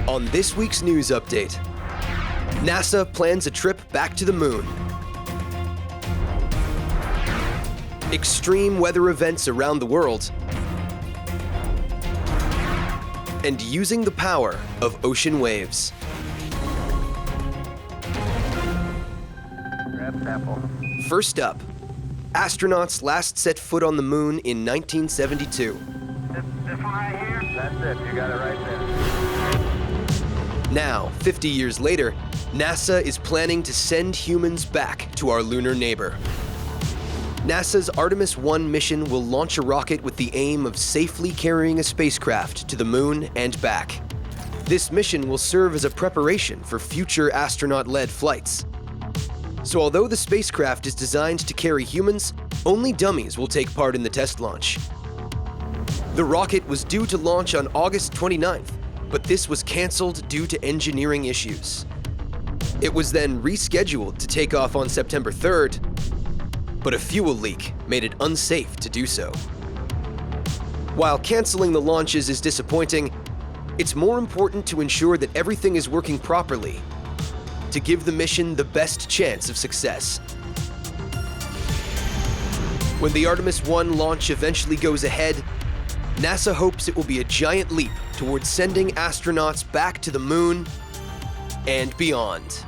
On this week's news update, NASA plans a trip back to the moon. Extreme weather events around the world. And using the power of ocean waves. First up, astronauts last set foot on the moon in 1972. This one right here? That's it, you got it right there. Now, 50 years later, NASA is planning to send humans back to our lunar neighbor. NASA's Artemis 1 mission will launch a rocket with the aim of safely carrying a spacecraft to the moon and back. This mission will serve as a preparation for future astronaut-led flights. So although the spacecraft is designed to carry humans, only dummies will take part in the test launch. The rocket was due to launch on August 29th, but this was canceled due to engineering issues. It was then rescheduled to take off on September 3rd, but a fuel leak made it unsafe to do so. While canceling the launches is disappointing, it's more important to ensure that everything is working properly to give the mission the best chance of success. When the Artemis 1 launch eventually goes ahead, NASA hopes it will be a giant leap towards sending astronauts back to the moon and beyond.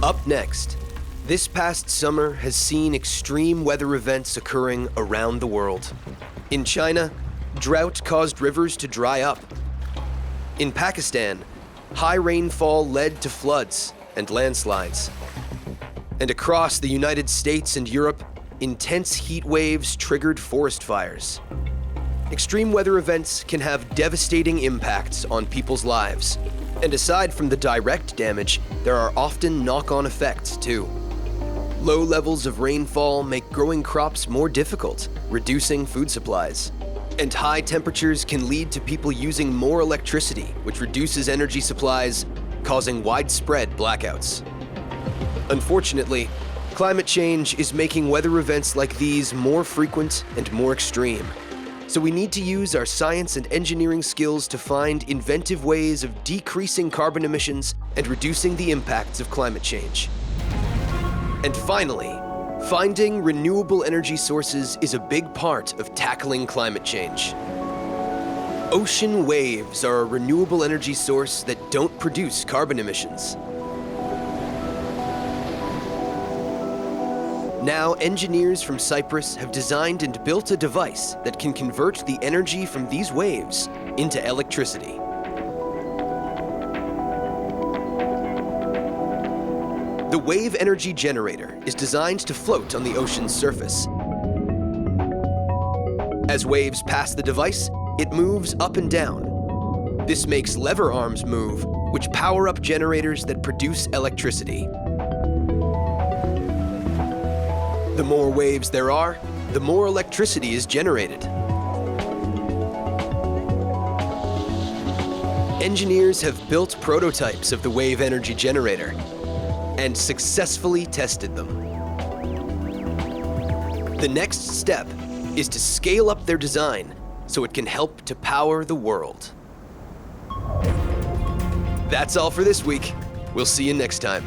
Up next, this past summer has seen extreme weather events occurring around the world. In China, drought caused rivers to dry up. In Pakistan, high rainfall led to floods and landslides. And across the United States and Europe, intense heat waves triggered forest fires. Extreme weather events can have devastating impacts on people's lives. And aside from the direct damage, there are often knock-on effects too. Low levels of rainfall make growing crops more difficult, reducing food supplies. And high temperatures can lead to people using more electricity, which reduces energy supplies, causing widespread blackouts. Unfortunately, climate change is making weather events like these more frequent and more extreme. So we need to use our science and engineering skills to find inventive ways of decreasing carbon emissions and reducing the impacts of climate change. And finally, finding renewable energy sources is a big part of tackling climate change. Ocean waves are a renewable energy source that don't produce carbon emissions. Now, engineers from Cyprus have designed and built a device that can convert the energy from these waves into electricity. The wave energy generator is designed to float on the ocean's surface. As waves pass the device, it moves up and down. This makes lever arms move, which power up generators that produce electricity. The more waves there are, the more electricity is generated. Engineers have built prototypes of the wave energy generator and successfully tested them. The next step is to scale up their design so it can help to power the world. That's all for this week. We'll see you next time.